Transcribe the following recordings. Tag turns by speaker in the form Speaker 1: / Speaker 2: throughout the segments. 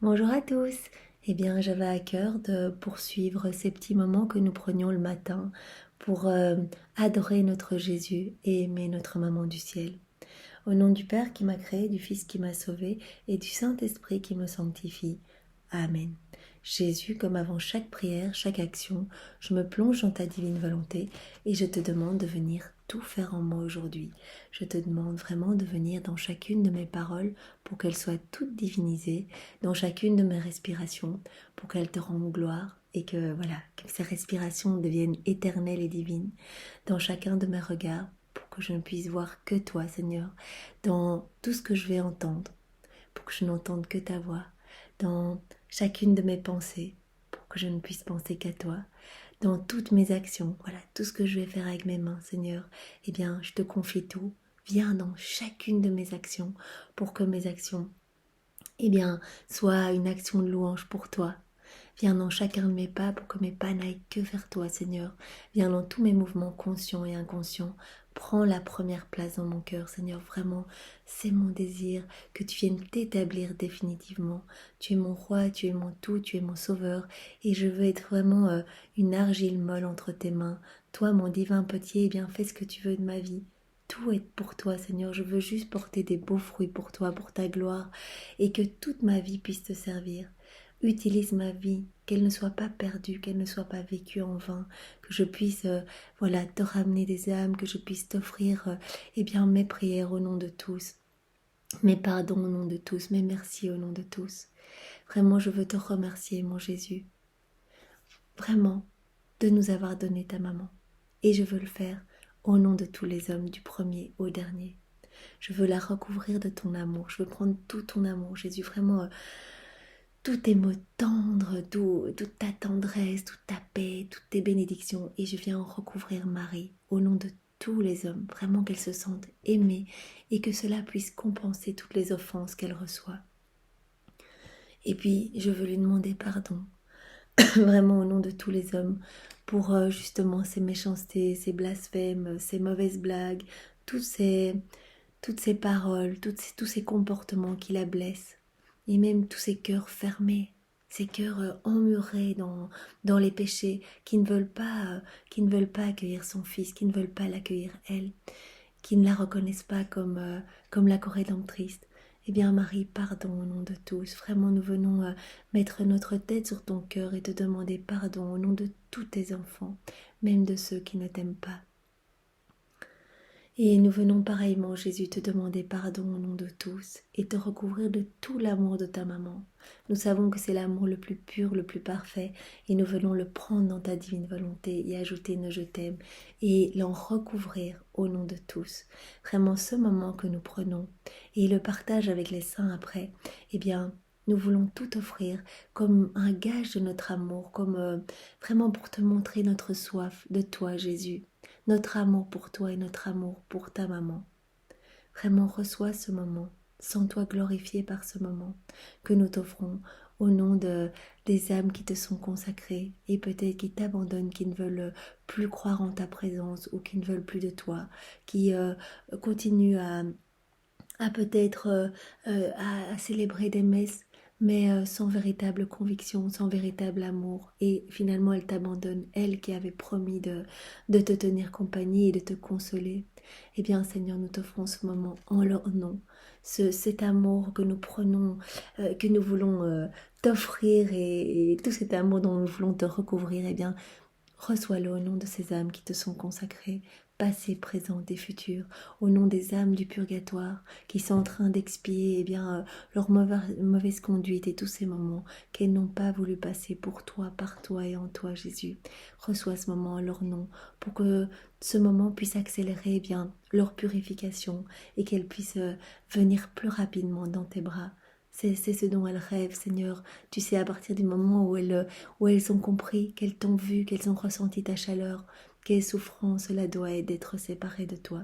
Speaker 1: Bonjour à tous. Eh bien, j'avais à cœur de poursuivre ces petits moments que nous prenions le matin pour adorer notre Jésus et aimer notre Maman du ciel. Au nom du Père qui m'a créé, du Fils qui m'a sauvé et du Saint-Esprit qui me sanctifie. Amen. Jésus, comme avant chaque prière, chaque action, je me plonge dans ta divine volonté et je te demande de venir tout faire en moi aujourd'hui. Je te demande vraiment de venir dans chacune de mes paroles pour qu'elles soient toutes divinisées, dans chacune de mes respirations pour qu'elles te rendent gloire et que voilà, que ces respirations deviennent éternelles et divines, dans chacun de mes regards pour que je ne puisse voir que toi, Seigneur, dans tout ce que je vais entendre, pour que je n'entende que ta voix, dans chacune de mes pensées, pour que je ne puisse penser qu'à toi, dans toutes mes actions, voilà, tout ce que je vais faire avec mes mains, Seigneur, eh bien, je te confie tout. Viens dans chacune de mes actions pour que mes actions, eh bien, soient une action de louange pour toi. Viens dans chacun de mes pas pour que mes pas n'aillent que vers toi, Seigneur. Viens dans tous mes mouvements conscients et inconscients. Prends la première place dans mon cœur, Seigneur. Vraiment, c'est mon désir que tu viennes t'établir définitivement. Tu es mon roi, tu es mon tout, tu es mon sauveur. Et je veux être vraiment une argile molle entre tes mains. Toi, mon divin petit, eh bien, fais ce que tu veux de ma vie. Tout est pour toi, Seigneur. Je veux juste porter des beaux fruits pour toi, pour ta gloire, et que toute ma vie puisse te servir. Utilise ma vie, qu'elle ne soit pas perdue, qu'elle ne soit pas vécue en vain, que je puisse voilà, te ramener des âmes, que je puisse t'offrir eh bien, mes prières au nom de tous, mes pardons au nom de tous, mes merci au nom de tous. Vraiment, je veux te remercier, mon Jésus, vraiment, de nous avoir donné ta maman. Et je veux le faire au nom de tous les hommes, du premier au dernier. Je veux la recouvrir de ton amour, je veux prendre tout ton amour, Jésus, vraiment tous tes mots tendres, toute ta tendresse, toute ta paix, toutes tes bénédictions. Et je viens en recouvrir Marie au nom de tous les hommes, vraiment qu'elle se sente aimée et que cela puisse compenser toutes les offenses qu'elle reçoit. Et puis, je veux lui demander pardon, vraiment au nom de tous les hommes, pour justement ces méchancetés, ces blasphèmes, ces mauvaises blagues, toutes ces, toutes ces paroles, tous ces comportements qui la blessent, et même tous ces cœurs fermés, ces cœurs emmurés dans les péchés, qui ne veulent pas accueillir son fils, qui ne veulent pas l'accueillir elle, qui ne la reconnaissent pas comme la co-rédemptrice. Eh bien Marie, pardon au nom de tous. Vraiment, nous venons mettre notre tête sur ton cœur et te demander pardon au nom de tous tes enfants, même de ceux qui ne t'aiment pas. Et nous venons pareillement, Jésus, te demander pardon au nom de tous et te recouvrir de tout l'amour de ta maman. Nous savons que c'est l'amour le plus pur, le plus parfait, et nous venons le prendre dans ta divine volonté et ajouter nos je t'aime et l'en recouvrir au nom de tous. Vraiment, ce moment que nous prenons et le partage avec les saints après, eh bien, nous voulons tout offrir comme un gage de notre amour, comme vraiment pour te montrer notre soif de toi, Jésus, notre amour pour toi et notre amour pour ta maman. Vraiment, reçois ce moment, sens-toi glorifié par ce moment que nous t'offrons au nom des âmes qui te sont consacrées et peut-être qui t'abandonnent, qui ne veulent plus croire en ta présence ou qui ne veulent plus de toi, qui continuent à peut-être à célébrer des messes, mais sans véritable conviction, sans véritable amour. Et finalement, elle t'abandonne, elle qui avait promis de te tenir compagnie et de te consoler. Eh bien, Seigneur, nous t'offrons ce moment en leur nom, cet amour que nous prenons, que nous voulons t'offrir et tout cet amour dont nous voulons te recouvrir, eh bien, reçois-le au nom de ces âmes qui te sont consacrées, passées, présentes et futures, au nom des âmes du purgatoire qui sont en train d'expier leur mauvaise conduite et tous ces moments qu'elles n'ont pas voulu passer pour toi, par toi et en toi, Jésus. Reçois ce moment en leur nom pour que ce moment puisse accélérer leur purification et qu'elles puissent venir plus rapidement dans tes bras. C'est ce dont elles rêvent, Seigneur. Tu sais, à partir du moment où elles ont compris, qu'elles t'ont vu, qu'elles ont ressenti ta chaleur, quelle souffrance cela doit être d'être séparées de toi.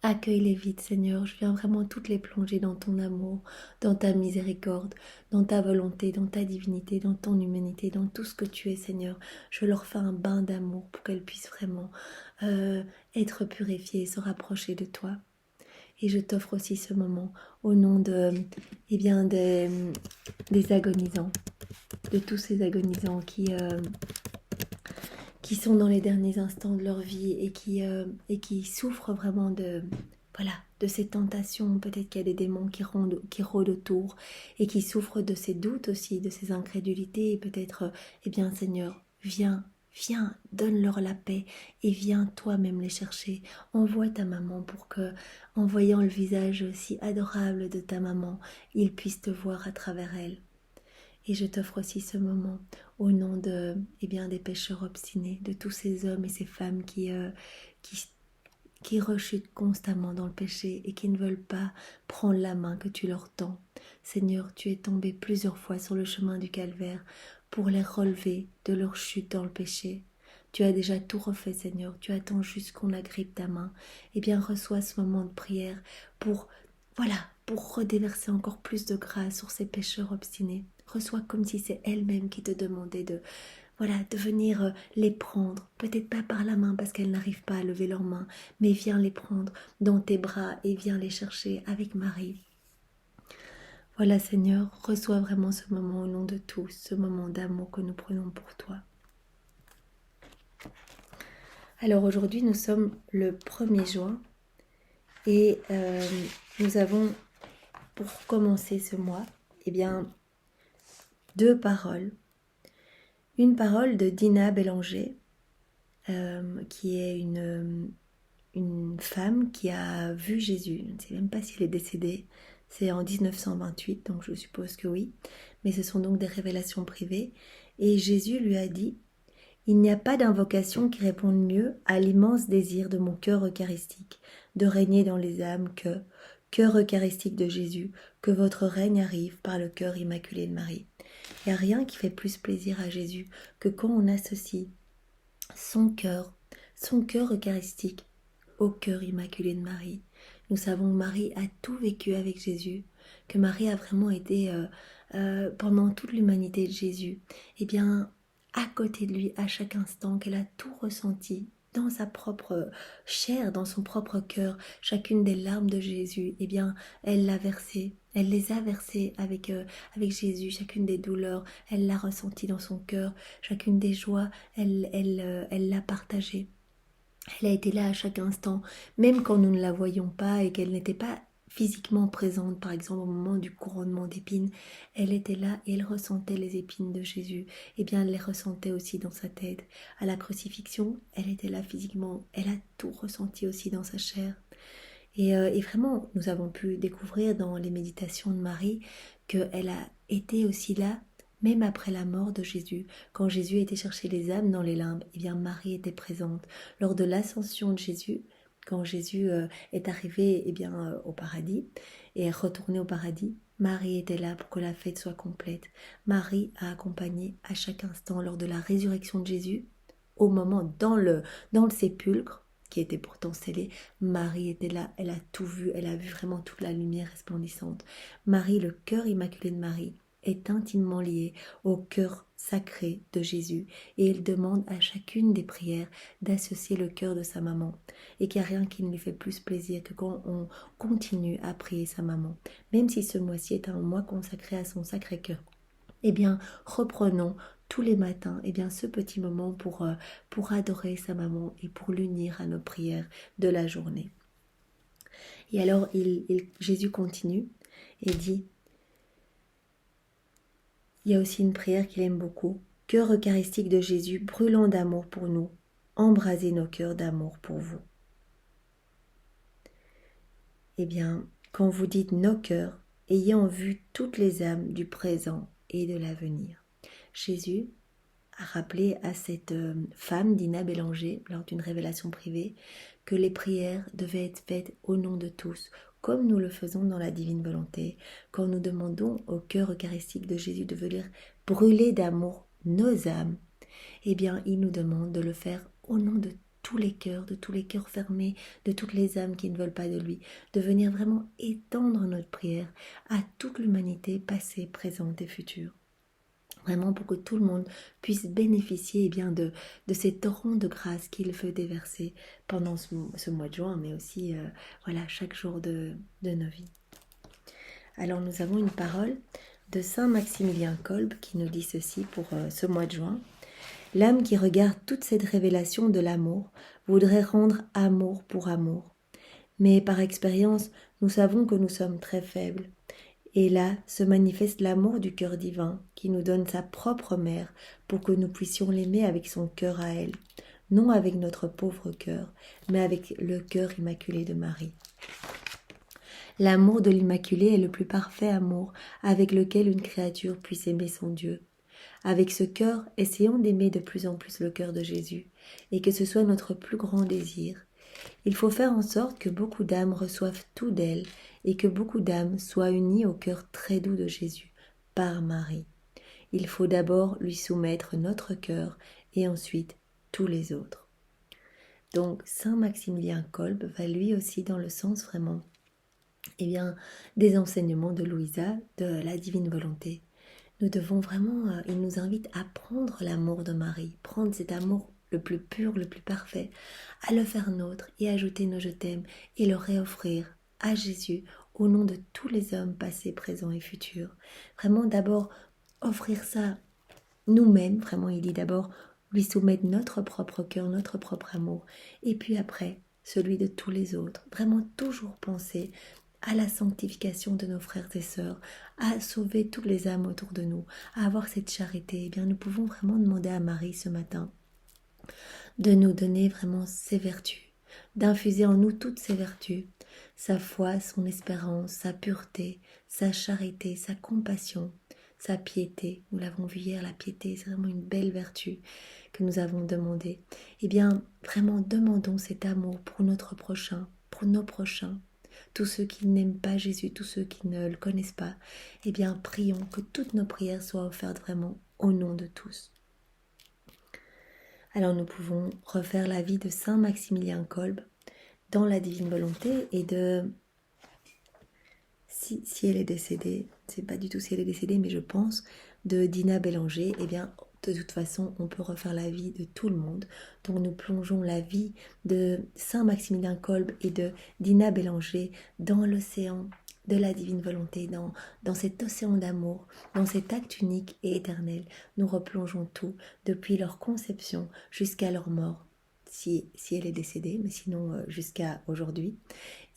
Speaker 1: Accueille-les vite, Seigneur. Je viens vraiment toutes les plonger dans ton amour, dans ta miséricorde, dans ta volonté, dans ta divinité, dans ton humanité, dans tout ce que tu es, Seigneur. Je leur fais un bain d'amour pour qu'elles puissent vraiment être purifiées et se rapprocher de toi. Et je t'offre aussi ce moment au nom de, des agonisants, de tous ces agonisants qui sont dans les derniers instants de leur vie et qui souffrent vraiment voilà, de ces tentations. Peut-être qu'il y a des démons qui rôdent autour et qui souffrent de ces doutes aussi, de ces incrédulités. Et peut-être, Seigneur, viens, donne-leur la paix et viens toi-même les chercher. Envoie ta maman pour que, en voyant le visage si adorable de ta maman, ils puissent te voir à travers elle. Et je t'offre aussi ce moment au nom de, des pécheurs obstinés, de tous ces hommes et ces femmes qui rechutent constamment dans le péché et qui ne veulent pas prendre la main que tu leur tends. Seigneur, tu es tombé plusieurs fois sur le chemin du calvaire pour les relever de leur chute dans le péché. Tu as déjà tout refait, Seigneur. Tu attends juste qu'on agrippe ta main. Reçois ce moment de prière pour, pour redéverser encore plus de grâce sur ces pécheurs obstinés. Reçois comme si c'est elle-même qui te demandait de venir les prendre, peut-être pas par la main parce qu'elles n'arrivent pas à lever leurs mains, mais viens les prendre dans tes bras et viens les chercher avec Marie. Voilà, Seigneur, reçois vraiment ce moment au nom de tous, ce moment d'amour que nous prenons pour toi. Alors aujourd'hui, nous sommes le 1er juin et nous avons, pour commencer ce mois, 2 paroles. Une parole de Dina Bélanger, qui est une femme qui a vu Jésus. Je ne sais même pas si elle est décédée. C'est en 1928, donc je suppose que oui. Mais ce sont donc des révélations privées. Et Jésus lui a dit « Il n'y a pas d'invocation qui réponde mieux à l'immense désir de mon cœur eucharistique, de régner dans les âmes que, cœur eucharistique de Jésus, que votre règne arrive par le cœur immaculé de Marie. » Il n'y a rien qui fait plus plaisir à Jésus que quand on associe son cœur eucharistique au cœur immaculé de Marie. Nous savons que Marie a tout vécu avec Jésus, que Marie a vraiment été pendant toute l'humanité de Jésus, à côté de lui à chaque instant, qu'elle a tout ressenti dans sa propre chair, dans son propre cœur, chacune des larmes de Jésus, elle l'a versée. Elle les a versées avec Jésus, chacune des douleurs, elle l'a ressentie dans son cœur, chacune des joies, elle l'a partagée. Elle a été là à chaque instant, même quand nous ne la voyions pas et qu'elle n'était pas physiquement présente, par exemple au moment du couronnement d'épines, elle était là et elle ressentait les épines de Jésus. Elle les ressentait aussi dans sa tête. À la crucifixion, elle était là physiquement, elle a tout ressenti aussi dans sa chair. Et vraiment, nous avons pu découvrir dans les méditations de Marie qu'elle a été aussi là, même après la mort de Jésus. Quand Jésus était chercher les âmes dans les limbes, Marie était présente. Lors de l'ascension de Jésus, quand Jésus est arrivé au paradis et est retourné au paradis, Marie était là pour que la fête soit complète. Marie a accompagné à chaque instant lors de la résurrection de Jésus, au moment dans le sépulcre, qui était pourtant scellé, Marie était là, elle a tout vu, elle a vu vraiment toute la lumière resplendissante. Marie, le cœur immaculé de Marie, est intimement lié au cœur sacré de Jésus et il demande à chacune des prières d'associer le cœur de sa maman et qu'il n'y a rien qui ne lui fait plus plaisir que quand on continue à prier sa maman. Même si ce mois-ci est un mois consacré à son sacré cœur, reprenons tous les matins ce petit moment pour adorer sa maman et pour l'unir à nos prières de la journée. Et alors Jésus continue et dit, il y a aussi une prière qu'il aime beaucoup, cœur eucharistique de Jésus, brûlant d'amour pour nous, embrasez nos cœurs d'amour pour vous. Quand vous dites nos cœurs, ayez en vue toutes les âmes du présent et de l'avenir. Jésus a rappelé à cette femme, Dina Bélanger, lors d'une révélation privée, que les prières devaient être faites au nom de tous, comme nous le faisons dans la divine volonté, quand nous demandons au cœur eucharistique de Jésus de venir brûler d'amour nos âmes. Il nous demande de le faire au nom de tous les cœurs fermés, de toutes les âmes qui ne veulent pas de lui, de venir vraiment étendre notre prière à toute l'humanité passée, présente et future. Vraiment pour que tout le monde puisse bénéficier bien de ces torrents de grâce qu'il veut déverser pendant ce mois de juin, mais aussi voilà, chaque jour de nos vies. Alors nous avons une parole de Saint Maximilien Kolbe qui nous dit ceci pour ce mois de juin. L'âme qui regarde toute cette révélation de l'amour voudrait rendre amour pour amour. Mais par expérience, nous savons que nous sommes très faibles. Et là se manifeste l'amour du cœur divin qui nous donne sa propre mère pour que nous puissions l'aimer avec son cœur à elle, non avec notre pauvre cœur, mais avec le cœur immaculé de Marie. L'amour de l'Immaculée est le plus parfait amour avec lequel une créature puisse aimer son Dieu. Avec ce cœur, essayons d'aimer de plus en plus le cœur de Jésus, et que ce soit notre plus grand désir. Il faut faire en sorte que beaucoup d'âmes reçoivent tout d'elle, et que beaucoup d'âmes soient unies au cœur très doux de Jésus, par Marie. Il faut d'abord lui soumettre notre cœur, et ensuite tous les autres. Donc, Saint Maximilien Kolbe va lui aussi dans le sens vraiment des enseignements de Louisa, de la divine volonté. Nous devons vraiment, il nous invite à prendre l'amour de Marie, prendre cet amour le plus pur, le plus parfait, à le faire nôtre et ajouter nos je t'aime et le réoffrir à Jésus au nom de tous les hommes passés, présents et futurs. Vraiment d'abord offrir ça nous-mêmes, vraiment il dit d'abord lui soumettre notre propre cœur, notre propre amour et puis après celui de tous les autres. Vraiment toujours penser à la sanctification de nos frères et sœurs, à sauver toutes les âmes autour de nous, à avoir cette charité. Eh bien, nous pouvons vraiment demander à Marie ce matin de nous donner vraiment ses vertus, d'infuser en nous toutes ses vertus, sa foi, son espérance, sa pureté, sa charité, sa compassion, sa piété. Nous l'avons vu hier, la piété, c'est vraiment une belle vertu que nous avons demandée. Eh bien, vraiment, demandons cet amour pour notre prochain, pour nos prochains, tous ceux qui n'aiment pas Jésus, tous ceux qui ne le connaissent pas. Eh bien, prions que toutes nos prières soient offertes vraiment au nom de tous. Alors nous pouvons refaire la vie de Saint Maximilien Kolbe dans la divine volonté et de... Si elle est décédée, c'est pas du tout si elle est décédée, mais je pense, de Dina Bélanger, eh bien, de toute façon, on peut refaire la vie de tout le monde. Donc nous plongeons la vie de Saint Maximilien Kolbe et de Dina Bélanger dans l'océan de la divine volonté, dans cet océan d'amour, dans cet acte unique et éternel. Nous replongeons tout, depuis leur conception jusqu'à leur mort, si elle est décédée, mais sinon jusqu'à aujourd'hui.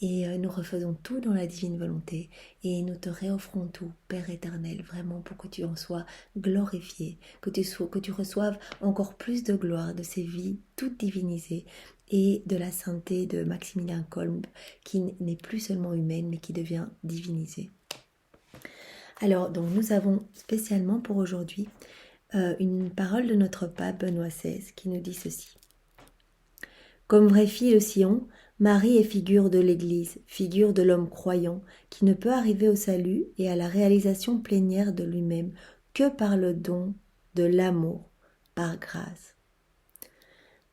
Speaker 1: Et nous refaisons tout dans la divine volonté et nous te réoffrons tout, Père éternel, vraiment pour que tu en sois glorifié, que tu reçoives encore plus de gloire de ces vies toutes divinisées et de la sainteté de Maximilien Kolbe qui n'est plus seulement humaine mais qui devient divinisée. Alors, donc nous avons spécialement pour aujourd'hui une parole de notre pape Benoît XVI qui nous dit ceci. Comme vraie fille de Sion, Marie est figure de l'Église, figure de l'homme croyant, qui ne peut arriver au salut et à la réalisation plénière de lui-même que par le don de l'amour, par grâce.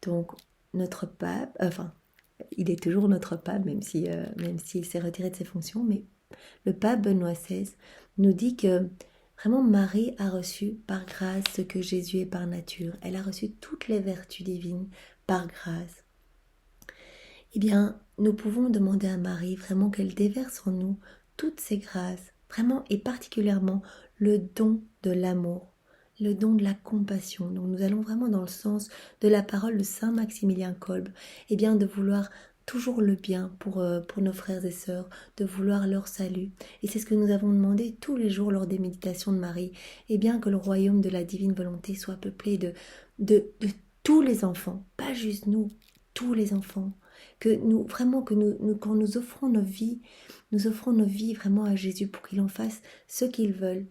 Speaker 1: Donc, notre pape, il est toujours notre pape, même s'il s'est retiré de ses fonctions, mais le pape Benoît XVI nous dit que vraiment Marie a reçu par grâce ce que Jésus est par nature. Elle a reçu toutes les vertus divines par grâce. Eh bien, nous pouvons demander à Marie vraiment qu'elle déverse en nous toutes ces grâces, vraiment et particulièrement le don de l'amour, le don de la compassion. Donc nous allons vraiment dans le sens de la parole de Saint Maximilien Kolbe, eh bien de vouloir toujours le bien pour nos frères et sœurs, de vouloir leur salut. Et c'est ce que nous avons demandé tous les jours lors des méditations de Marie, eh bien que le royaume de la divine volonté soit peuplé de tous les enfants, pas juste nous, tous les enfants. Que nous, vraiment, quand nous offrons nos vies vraiment à Jésus pour qu'il en fasse ce qu'il veut.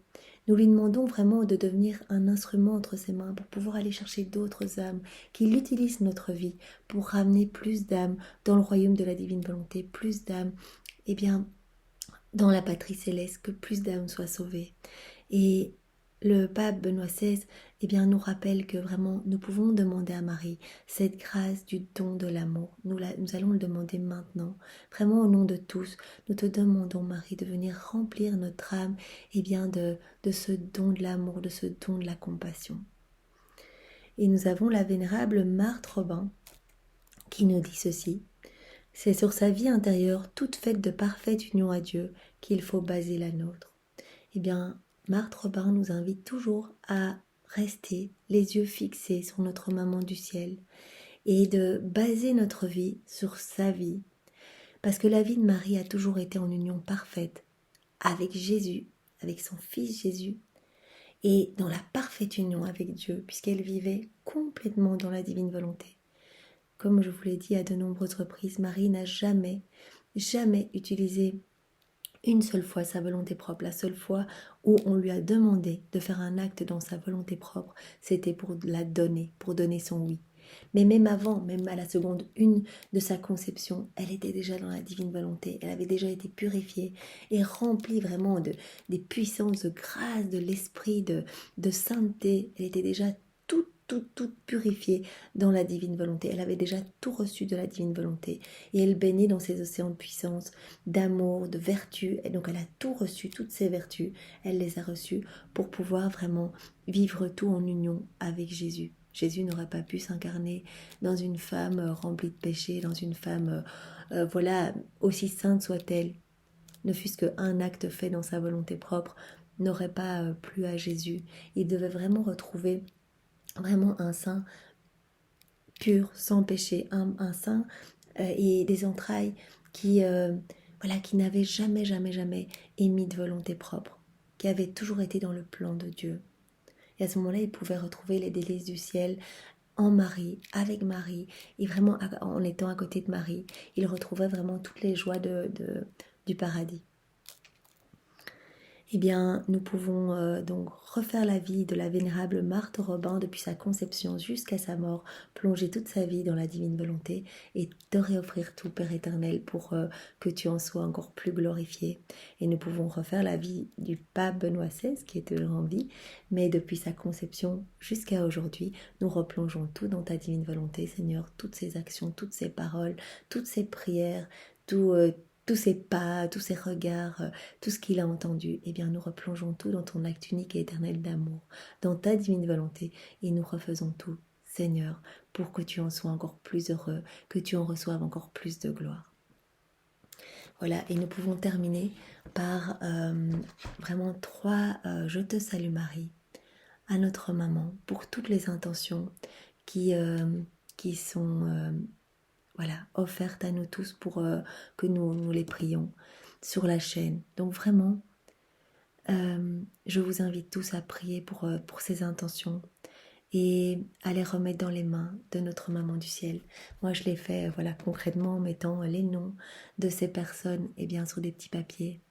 Speaker 1: Nous lui demandons vraiment de devenir un instrument entre ses mains pour pouvoir aller chercher d'autres âmes, qu'il utilise notre vie pour ramener plus d'âmes dans le royaume de la divine volonté, plus d'âmes, dans la patrie céleste, que plus d'âmes soient sauvées. Et le pape Benoît XVI nous rappelle que vraiment nous pouvons demander à Marie cette grâce du don de l'amour. Nous allons le demander maintenant, vraiment au nom de tous. Nous te demandons, Marie, de venir remplir notre âme de ce don de l'amour, de ce don de la compassion. Et nous avons la vénérable Marthe Robin qui nous dit ceci. C'est sur sa vie intérieure, toute faite de parfaite union à Dieu, qu'il faut baser la nôtre. Marthe Robin nous invite toujours à rester les yeux fixés sur notre maman du ciel et de baser notre vie sur sa vie. Parce que la vie de Marie a toujours été en union parfaite avec Jésus, avec son fils Jésus, et dans la parfaite union avec Dieu, puisqu'elle vivait complètement dans la divine volonté. Comme je vous l'ai dit à de nombreuses reprises, Marie n'a jamais utilisé une seule fois sa volonté propre. La seule fois où on lui a demandé de faire un acte dans sa volonté propre, c'était pour la donner, pour donner son oui. Mais même avant, même à la seconde 1 de sa conception, elle était déjà dans la divine volonté. Elle avait déjà été purifiée et remplie vraiment des puissances de grâce, de l'esprit, de sainteté. Elle était déjà toute purifiée dans la divine volonté. Elle avait déjà tout reçu de la divine volonté. Et elle baignait dans ces océans de puissance, d'amour, de vertu. Et donc elle a tout reçu, toutes ces vertus. Elle les a reçues pour pouvoir vraiment vivre tout en union avec Jésus. Jésus n'aurait pas pu s'incarner dans une femme remplie de péché, dans une femme, aussi sainte soit-elle. Ne fût-ce qu'un acte fait dans sa volonté propre n'aurait pas plu à Jésus. Il devait vraiment retrouver un sein pur, sans péché, un sein et des entrailles qui n'avaient jamais émis de volonté propre, qui avaient toujours été dans le plan de Dieu. Et à ce moment-là, il pouvait retrouver les délices du ciel en Marie, avec Marie, et vraiment en étant à côté de Marie, il retrouvait vraiment toutes les joies du paradis. Nous pouvons donc refaire la vie de la vénérable Marthe Robin depuis sa conception jusqu'à sa mort, plonger toute sa vie dans la divine volonté et te réoffrir tout, Père éternel, pour que tu en sois encore plus glorifié. Et nous pouvons refaire la vie du pape Benoît XVI, qui est toujours en vie, mais depuis sa conception jusqu'à aujourd'hui, nous replongeons tout dans ta divine volonté, Seigneur, toutes ses actions, toutes ses paroles, toutes ses prières, tous ses pas, tous ses regards, tout ce qu'il a entendu, nous replongeons tout dans ton acte unique et éternel d'amour, dans ta divine volonté, et nous refaisons tout, Seigneur, pour que tu en sois encore plus heureux, que tu en reçoives encore plus de gloire. Voilà, et nous pouvons terminer par vraiment 3 Je te salue Marie à notre maman, pour toutes les intentions qui sont offerte à nous tous pour que nous les prions sur la chaîne. Donc vraiment, je vous invite tous à prier pour ces intentions et à les remettre dans les mains de notre maman du ciel. Moi, je l'ai fait concrètement en mettant les noms de ces personnes sur des petits papiers.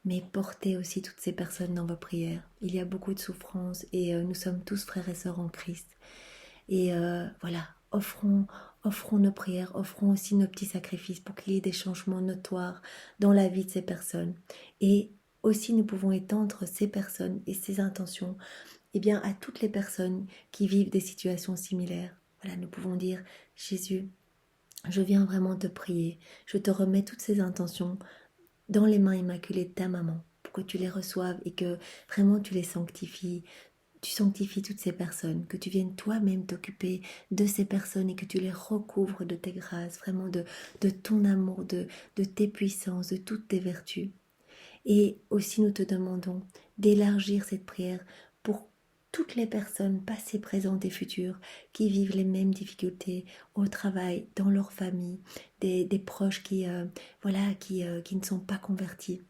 Speaker 1: Mais portez aussi toutes ces personnes dans vos prières. Il y a beaucoup de souffrance et nous sommes tous frères et sœurs en Christ. Et offrons nos prières, offrons aussi nos petits sacrifices pour qu'il y ait des changements notoires dans la vie de ces personnes. Et aussi nous pouvons étendre ces personnes et ces intentions à toutes les personnes qui vivent des situations similaires. Voilà, nous pouvons dire, Jésus, je viens vraiment te prier, je te remets toutes ces intentions dans les mains immaculées de ta maman, pour que tu les reçoives et que vraiment tu les sanctifies. Tu sanctifies toutes ces personnes, que tu viennes toi-même t'occuper de ces personnes et que tu les recouvres de tes grâces, vraiment de ton amour, de tes puissances, de toutes tes vertus. Et aussi nous te demandons d'élargir cette prière pour toutes les personnes passées, présentes et futures qui vivent les mêmes difficultés au travail, dans leur famille, des proches qui ne sont pas convertis.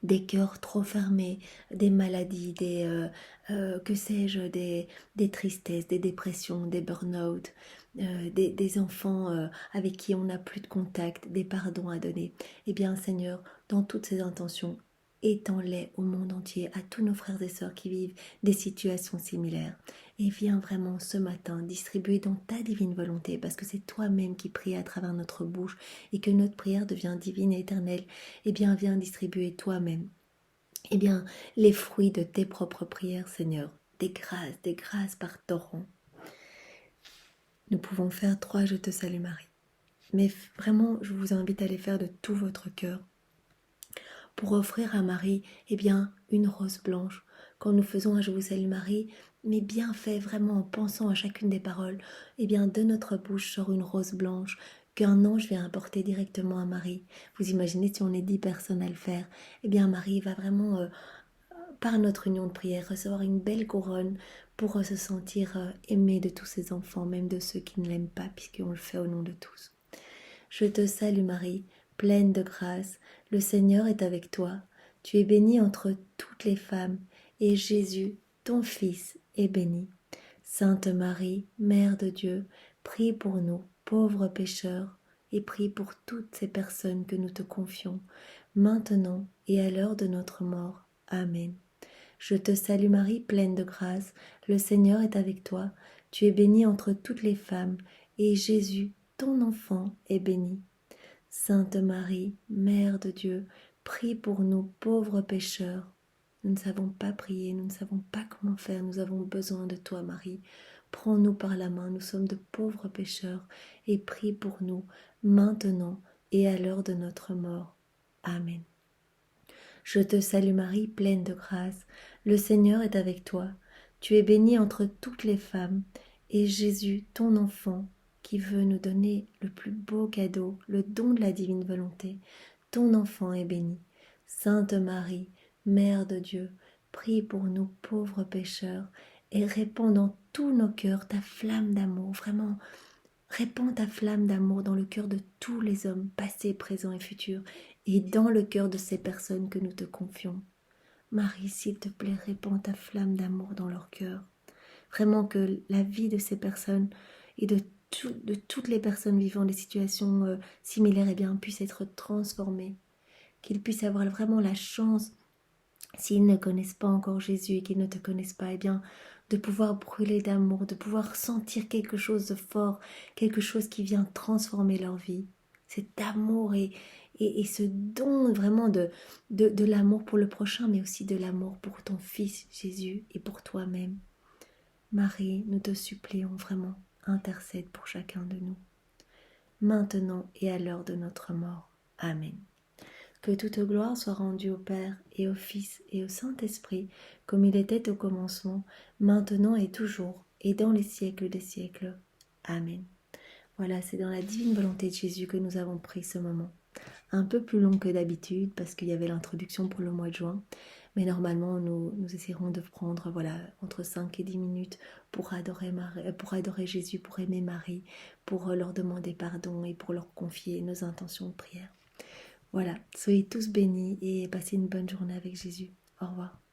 Speaker 1: Des cœurs trop fermés, des maladies, que sais-je, des tristesses, des dépressions, des burn-out, des enfants avec qui on n'a plus de contact, des pardons à donner. Seigneur, dans toutes ces intentions, étends-les au monde entier, à tous nos frères et sœurs qui vivent des situations similaires. Et viens vraiment ce matin distribuer dans ta divine volonté, parce que c'est toi-même qui pries à travers notre bouche et que notre prière devient divine et éternelle. Viens distribuer toi-même eh bien, les fruits de tes propres prières, Seigneur, des grâces par torrent. Nous pouvons faire 3 Je te salue Marie. Mais vraiment, je vous invite à les faire de tout votre cœur pour offrir à Marie, eh bien, une rose blanche. Quand nous faisons un Je vous salue Marie, mais bien fait, vraiment en pensant à chacune des paroles, eh bien, de notre bouche sort une rose blanche qu'un ange vient apporter directement à Marie. Vous imaginez si on est 10 personnes à le faire, eh bien, Marie va vraiment, par notre union de prière, recevoir une belle couronne pour se sentir aimée de tous ses enfants, même de ceux qui ne l'aiment pas, puisqu'on le fait au nom de tous. Je te salue Marie, pleine de grâce, le Seigneur est avec toi. Tu es bénie entre toutes les femmes, et Jésus, ton Fils, est béni. Sainte Marie, Mère de Dieu, prie pour nous, pauvres pécheurs, et prie pour toutes ces personnes que nous te confions, maintenant et à l'heure de notre mort. Amen. Je te salue Marie, pleine de grâce, le Seigneur est avec toi. Tu es bénie entre toutes les femmes, et Jésus, ton enfant, est béni. Sainte Marie, Mère de Dieu, prie pour nous pauvres pécheurs. Nous ne savons pas prier, nous ne savons pas comment faire, nous avons besoin de toi Marie. Prends-nous par la main, nous sommes de pauvres pécheurs, et prie pour nous, maintenant et à l'heure de notre mort. Amen. Je te salue Marie, pleine de grâce, le Seigneur est avec toi. Tu es bénie entre toutes les femmes, et Jésus, ton enfant, qui veut nous donner le plus beau cadeau, le don de la divine volonté, ton enfant est béni. Sainte Marie, Mère de Dieu, prie pour nous pauvres pécheurs, et répands dans tous nos cœurs ta flamme d'amour, vraiment. Répands ta flamme d'amour dans le cœur de tous les hommes, passés, présents et futurs, et dans le cœur de ces personnes que nous te confions. Marie, s'il te plaît, répands ta flamme d'amour dans leur cœur. Vraiment que la vie de ces personnes et de toutes les personnes vivant des situations similaires eh bien, puisse être transformée. Qu'ils puissent avoir vraiment la chance, s'ils ne connaissent pas encore Jésus et qu'ils ne te connaissent pas, eh bien, de pouvoir brûler d'amour, de pouvoir sentir quelque chose de fort, quelque chose qui vient transformer leur vie. Cet amour et ce don vraiment de l'amour pour le prochain, mais aussi de l'amour pour ton Fils Jésus et pour toi-même. Marie, nous te supplions vraiment, intercède pour chacun de nous, maintenant et à l'heure de notre mort. Amen. Que toute gloire soit rendue au Père et au Fils et au Saint-Esprit, comme il était au commencement, maintenant et toujours, et dans les siècles des siècles. Amen. Voilà, c'est dans la divine volonté de Jésus que nous avons pris ce moment. Un peu plus long que d'habitude, parce qu'il y avait l'introduction pour le mois de juin, mais normalement nous essaierons de prendre entre 5 et 10 minutes pour adorer Jésus, pour aimer Marie, pour leur demander pardon et pour leur confier nos intentions de prière. Voilà, soyez tous bénis et passez une bonne journée avec Jésus. Au revoir.